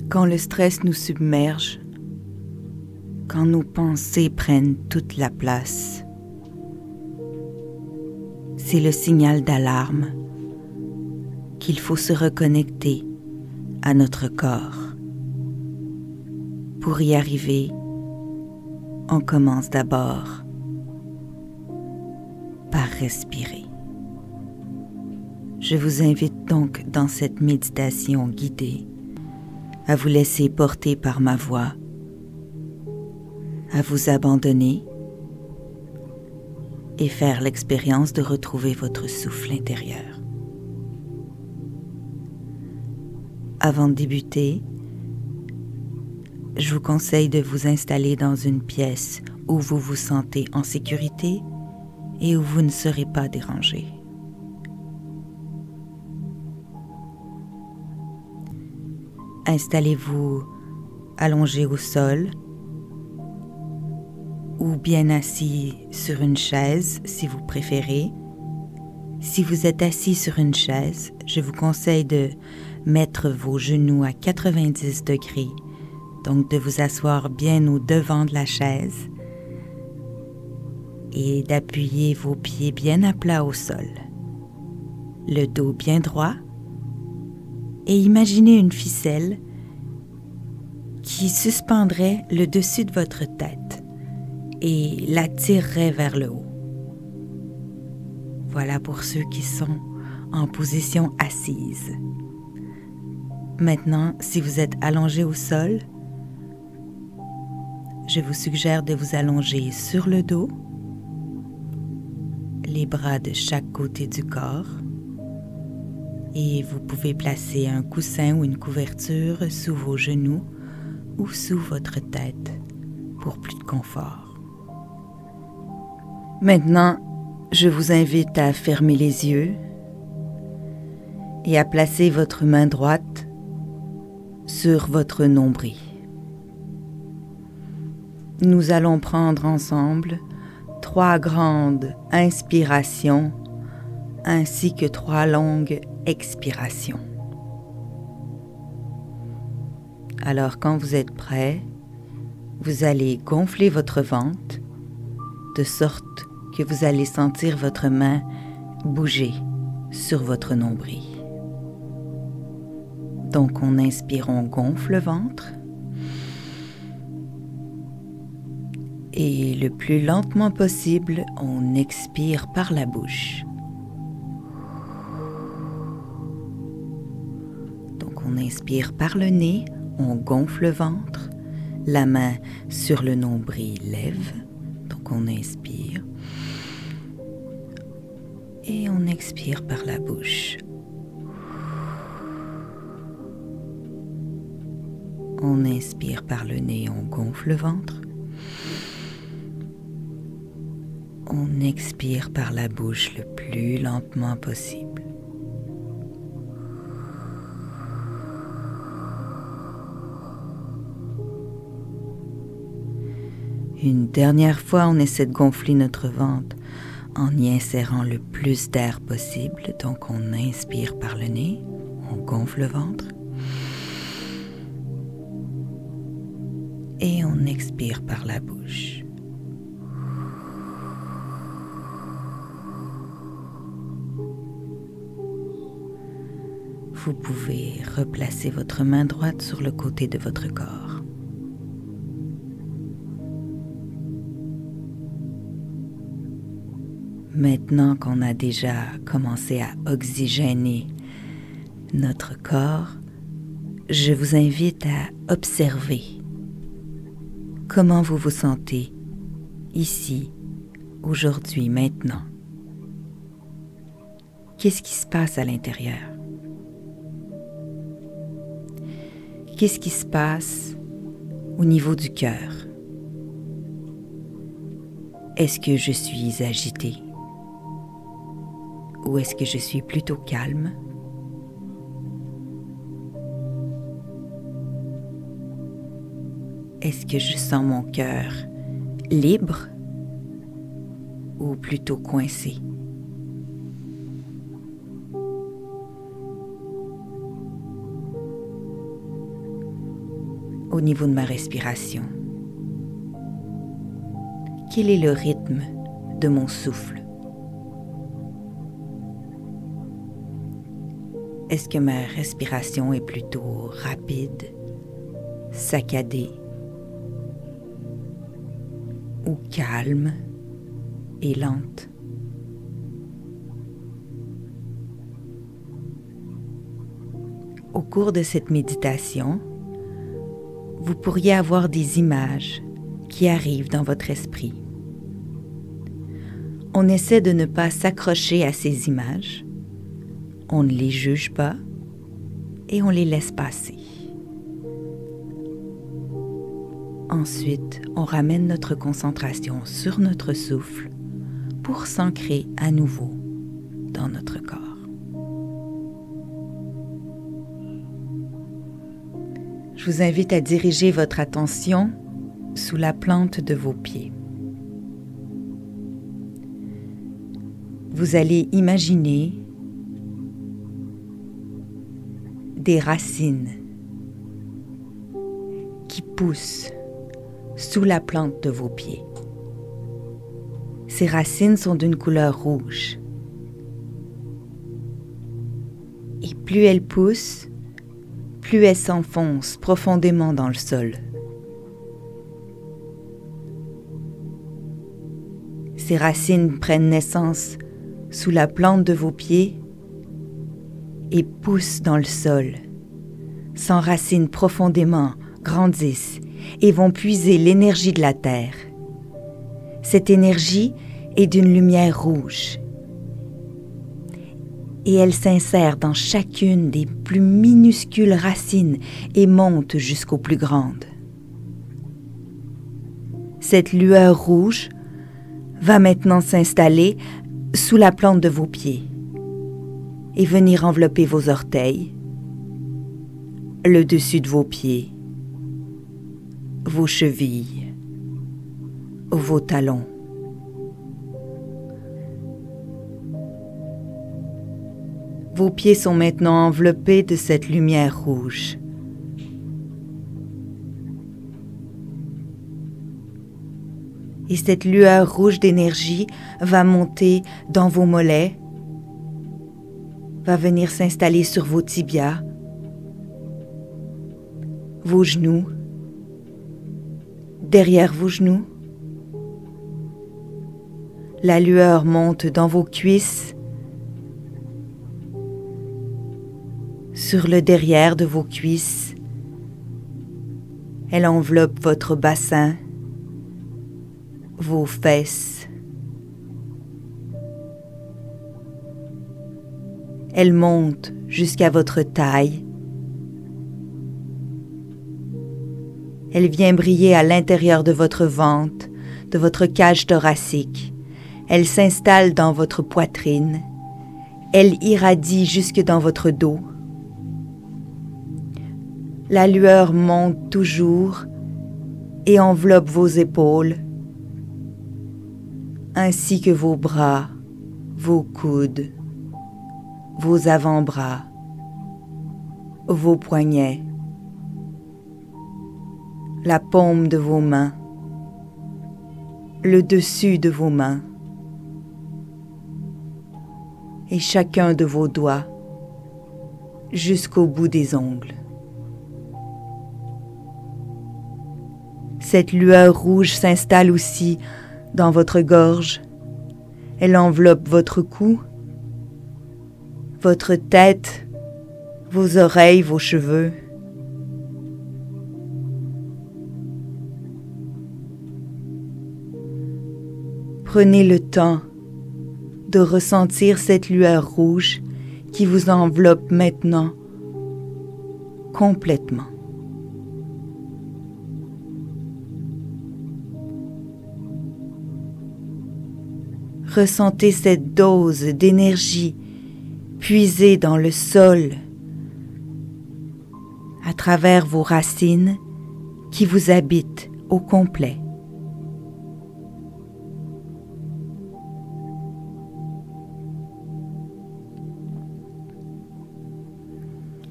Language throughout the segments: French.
Quand le stress nous submerge, quand nos pensées prennent toute la place, c'est le signal d'alarme qu'il faut se reconnecter à notre corps. Pour y arriver, on commence d'abord par respirer. Je vous invite donc dans cette méditation guidée à vous laisser porter par ma voix, à vous abandonner et faire l'expérience de retrouver votre souffle intérieur. Avant de débuter, je vous conseille de vous installer dans une pièce où vous vous sentez en sécurité et où vous ne serez pas dérangé. Installez-vous allongé au sol ou bien assis sur une chaise si vous préférez. Si vous êtes assis sur une chaise, je vous conseille de mettre vos genoux à 90 degrés, donc de vous asseoir bien au devant de la chaise et d'appuyer vos pieds bien à plat au sol, le dos bien droit, et imaginez une ficelle qui suspendrait le dessus de votre tête et la tirerait vers le haut. Voilà pour ceux qui sont en position assise. Maintenant, si vous êtes allongé au sol, je vous suggère de vous allonger sur le dos, les bras de chaque côté du corps, et vous pouvez placer un coussin ou une couverture sous vos genoux ou sous votre tête pour plus de confort. Maintenant, je vous invite à fermer les yeux et à placer votre main droite sur votre nombril. Nous allons prendre ensemble 3 grandes inspirations ainsi que 3 longues expirations. Alors quand vous êtes prêt, vous allez gonfler votre ventre de sorte que vous allez sentir votre main bouger sur votre nombril. Donc on inspire, on gonfle le ventre et le plus lentement possible, on expire par la bouche. Donc on inspire par le nez, on gonfle le ventre, la main sur le nombril lève, donc on inspire et on expire par la bouche. On inspire par le nez, on gonfle le ventre. On expire par la bouche le plus lentement possible. Une dernière fois, on essaie de gonfler notre ventre en y insérant le plus d'air possible. Donc on inspire par le nez, on gonfle le ventre. Et on expire par la bouche. Vous pouvez replacer votre main droite sur le côté de votre corps. Maintenant qu'on a déjà commencé à oxygéner notre corps, je vous invite à observer comment vous vous sentez ici, aujourd'hui, maintenant. Qu'est-ce qui se passe à l'intérieur? Qu'est-ce qui se passe au niveau du cœur? Est-ce que je suis agitée? Ou est-ce que je suis plutôt calme? Est-ce que je sens mon cœur libre ou plutôt coincé? au niveau de ma respiration? Quel est le rythme de mon souffle? Est-ce que ma respiration est plutôt rapide, saccadée, ou calme et lente? Au cours de cette méditation, vous pourriez avoir des images qui arrivent dans votre esprit. On essaie de ne pas s'accrocher à ces images, on ne les juge pas et on les laisse passer. Ensuite, on ramène notre concentration sur notre souffle pour s'ancrer à nouveau dans notre corps. Je vous invite à diriger votre attention sous la plante de vos pieds. Vous allez imaginer des racines qui poussent sous la plante de vos pieds. Ces racines sont d'une couleur rouge. Et plus elles poussent, plus elles s'enfoncent profondément dans le sol. Ces racines prennent naissance sous la plante de vos pieds et poussent dans le sol, s'enracinent profondément, grandissent et vont puiser l'énergie de la terre. Cette énergie est d'une lumière rouge et elle s'insère dans chacune des plus minuscules racines et monte jusqu'aux plus grandes. Cette lueur rouge va maintenant s'installer sous la plante de vos pieds et venir envelopper vos orteils, le dessus de vos pieds, vos chevilles, vos talons. Vos pieds sont maintenant enveloppés de cette lumière rouge. Et cette lueur rouge d'énergie va monter dans vos mollets, va venir s'installer sur vos tibias, vos genoux, derrière vos genoux. La lueur monte dans vos cuisses, sur le derrière de vos cuisses. Elle enveloppe votre bassin, vos fesses. Elle monte jusqu'à votre taille. Elle vient briller à l'intérieur de votre ventre, de votre cage thoracique. Elle s'installe dans votre poitrine. Elle irradie jusque dans votre dos. La lueur monte toujours et enveloppe vos épaules, ainsi que vos bras, vos coudes, vos avant-bras, vos poignets, la paume de vos mains, le dessus de vos mains et chacun de vos doigts jusqu'au bout des ongles. Cette lueur rouge s'installe aussi dans votre gorge. Elle enveloppe votre cou, votre tête, vos oreilles, vos cheveux. Prenez le temps de ressentir cette lueur rouge qui vous enveloppe maintenant complètement. Ressentez cette dose d'énergie puisée dans le sol à travers vos racines qui vous habitent au complet.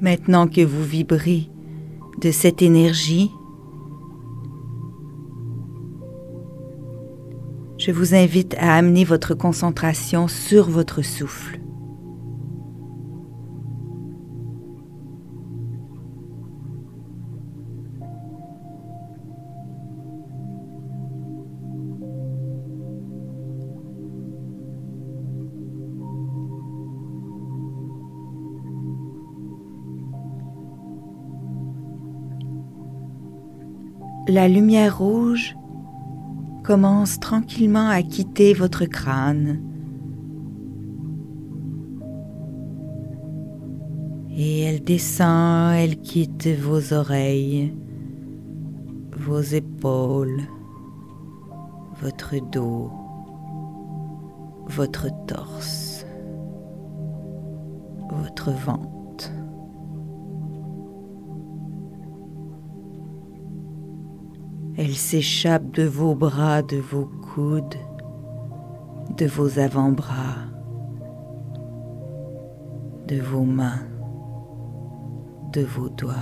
Maintenant que vous vibrez de cette énergie Je vous invite à amener votre concentration sur votre souffle. La lumière rouge commence tranquillement à quitter votre crâne et elle descend, elle quitte vos oreilles, vos épaules, votre dos, votre torse, votre ventre. Elle s'échappe de vos bras, de vos coudes, de vos avant-bras, de vos mains, de vos doigts.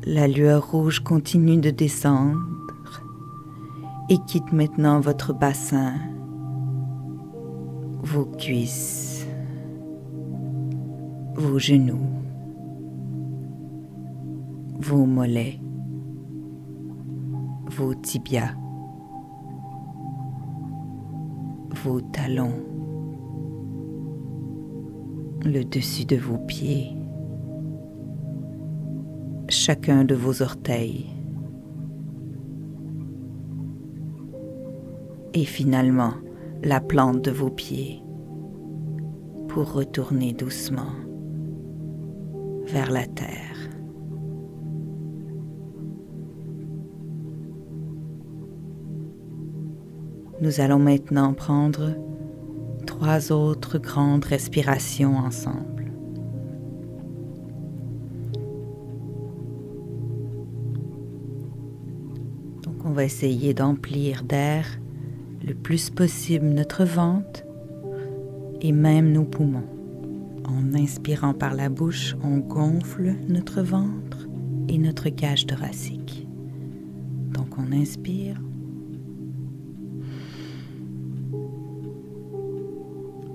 La lueur rouge continue de descendre et quitte maintenant votre bassin, vos cuisses, vos genoux, vos mollets, vos tibias, vos talons, le dessus de vos pieds, chacun de vos orteils et finalement la plante de vos pieds pour retourner doucement vers la terre. Nous allons maintenant prendre 3 autres grandes respirations ensemble. Donc on va essayer d'emplir d'air le plus possible notre ventre et même nos poumons. En inspirant par la bouche, on gonfle notre ventre et notre cage thoracique. Donc on inspire.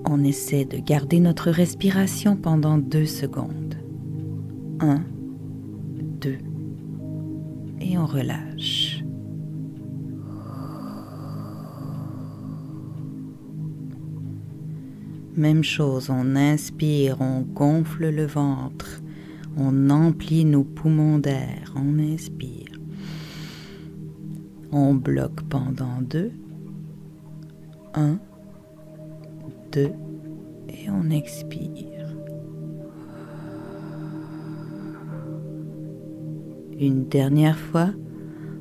On essaie de garder notre respiration pendant 2 secondes. 1, 2, et on relâche. Même chose, on inspire, on gonfle le ventre, on emplit nos poumons d'air, on inspire. On bloque pendant 2, 1, 2, et on expire. Une dernière fois,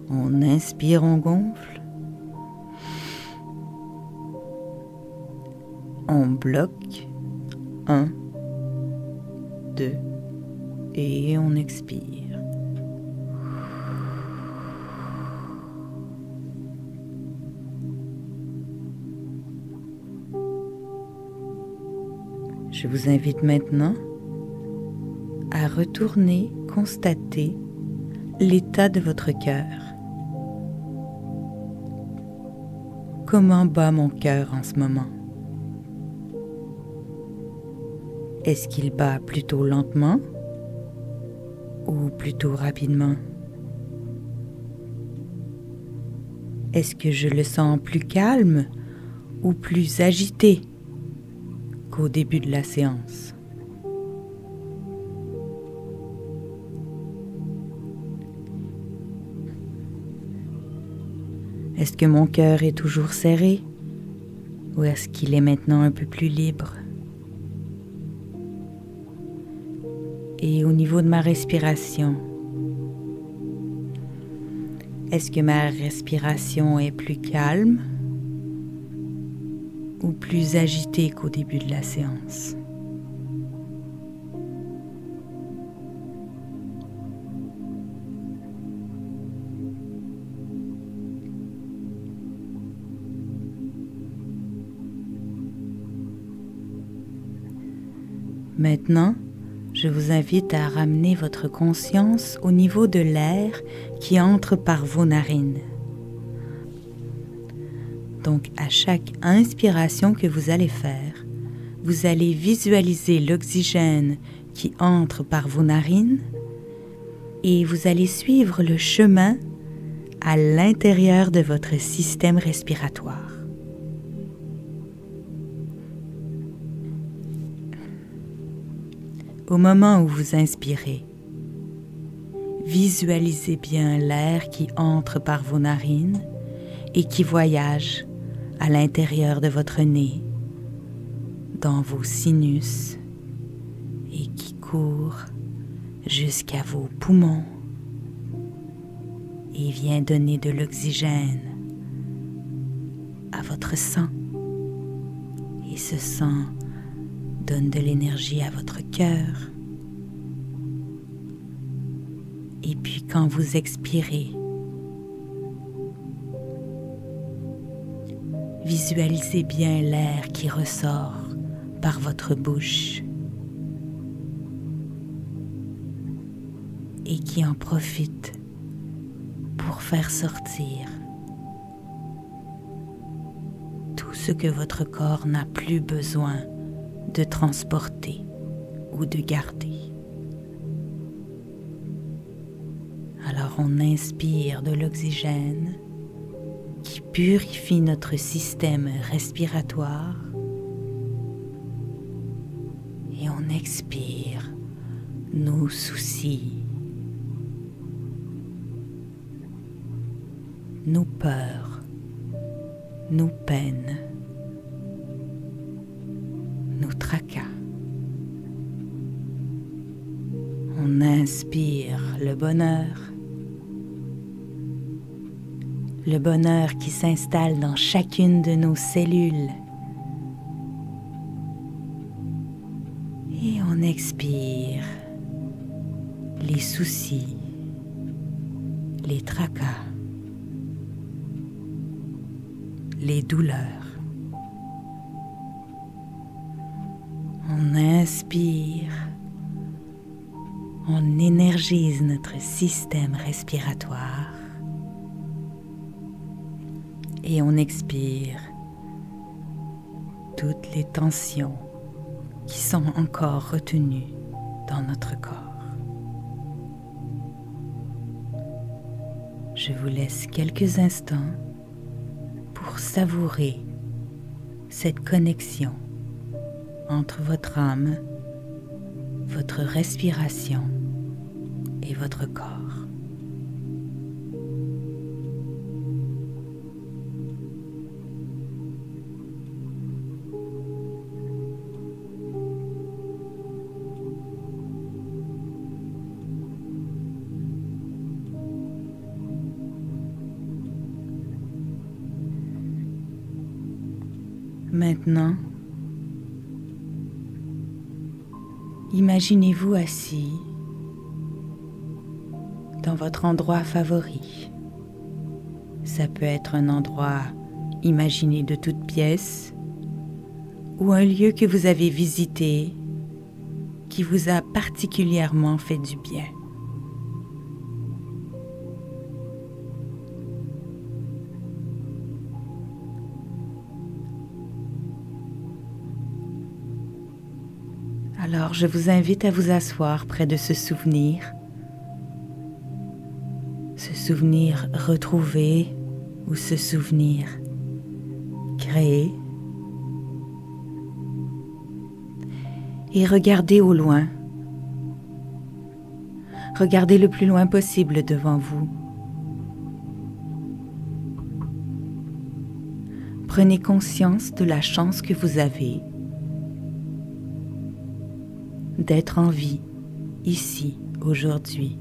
on inspire, on gonfle. On bloque. 1, 2, et on expire. Je vous invite maintenant à retourner constater l'état de votre cœur. Comment bat mon cœur en ce moment? Est-ce qu'il bat plutôt lentement ou plutôt rapidement? Est-ce que je le sens plus calme ou plus agité qu'au début de la séance? Est-ce que mon cœur est toujours serré ou est-ce qu'il est maintenant un peu plus libre? Et au niveau de ma respiration, est-ce que ma respiration est plus calme ou plus agitée qu'au début de la séance? Maintenant, je vous invite à ramener votre conscience au niveau de l'air qui entre par vos narines. Donc, à chaque inspiration que vous allez faire, vous allez visualiser l'oxygène qui entre par vos narines et vous allez suivre le chemin à l'intérieur de votre système respiratoire. Au moment où vous inspirez, visualisez bien l'air qui entre par vos narines et qui voyage à l'intérieur de votre nez, dans vos sinus et qui court jusqu'à vos poumons et vient donner de l'oxygène à votre sang. Et ce sang donne de l'énergie à votre cœur. Et puis quand vous expirez, visualisez bien l'air qui ressort par votre bouche et qui en profite pour faire sortir tout ce que votre corps n'a plus besoin de transporter ou de garder. Alors on inspire de l'oxygène qui purifie notre système respiratoire et on expire nos soucis, nos peurs, nos peines, nos tracas. On inspire le bonheur qui s'installe dans chacune de nos cellules. Et on expire les soucis, les tracas, les douleurs. On inspire, on énergise notre système respiratoire et on expire toutes les tensions qui sont encore retenues dans notre corps. Je vous laisse quelques instants pour savourer cette connexion entre votre âme, votre respiration et votre corps. Maintenant, imaginez-vous assis dans votre endroit favori. Ça peut être un endroit imaginé de toute pièce ou un lieu que vous avez visité qui vous a particulièrement fait du bien. Alors, je vous invite à vous asseoir près de ce souvenir retrouvé ou ce souvenir créé. Et regardez au loin. Regardez le plus loin possible devant vous. Prenez conscience de la chance que vous avez d'être en vie, ici, aujourd'hui,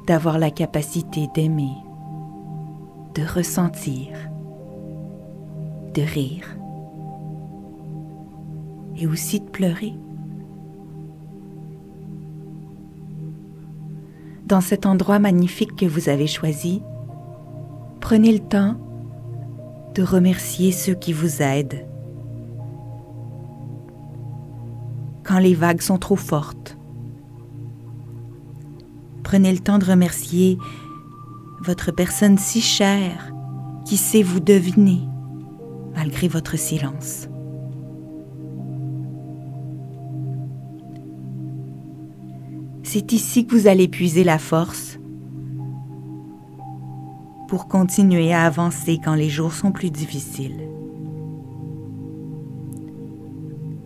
d'avoir la capacité d'aimer, de ressentir, de rire et aussi de pleurer. Dans cet endroit magnifique que vous avez choisi, prenez le temps de remercier ceux qui vous aident. Quand les vagues sont trop fortes, prenez le temps de remercier votre personne si chère qui sait vous deviner malgré votre silence. C'est ici que vous allez puiser la force pour continuer à avancer quand les jours sont plus difficiles.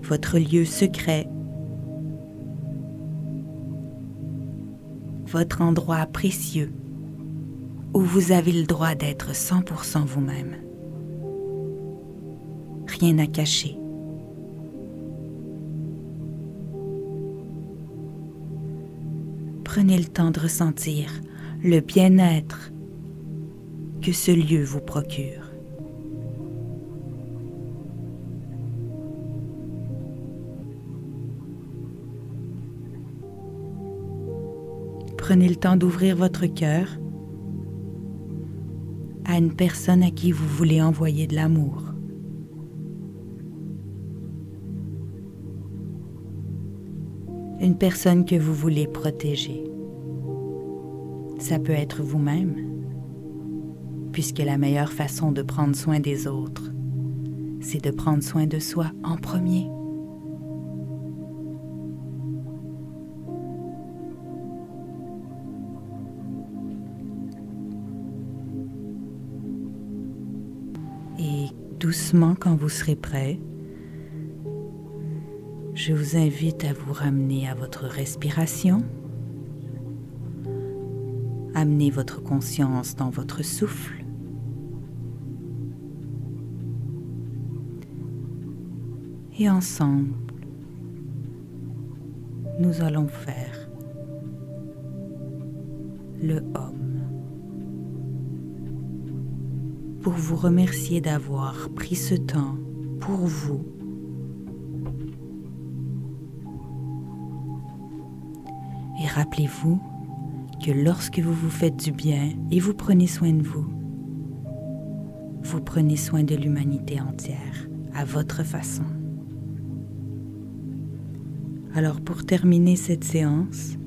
Votre lieu secret, votre endroit précieux où vous avez le droit d'être 100% vous-même. Rien à cacher. Prenez le temps de ressentir le bien-être que ce lieu vous procure. Prenez le temps d'ouvrir votre cœur à une personne à qui vous voulez envoyer de l'amour. Une personne que vous voulez protéger. Ça peut être vous-même, puisque la meilleure façon de prendre soin des autres, c'est de prendre soin de soi en premier. Et doucement, quand vous serez prêt, je vous invite à vous ramener à votre respiration. Amenez votre conscience dans votre souffle. Et ensemble, nous allons faire le Om. Pour vous remercier d'avoir pris ce temps pour vous. Et rappelez-vous que lorsque vous vous faites du bien et vous prenez soin de vous, vous prenez soin de l'humanité entière, à votre façon. Alors pour terminer cette séance,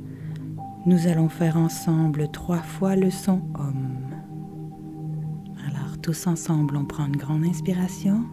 nous allons faire ensemble 3 fois le son Om. Alors tous ensemble, on prend une grande inspiration.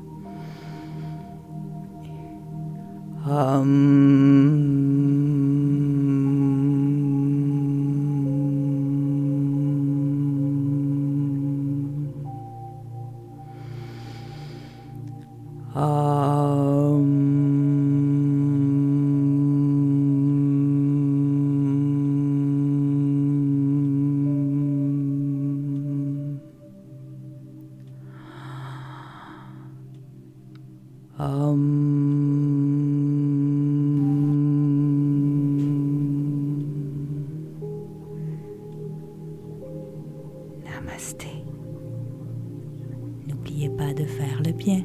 Namasté. N'oubliez pas de faire le bien.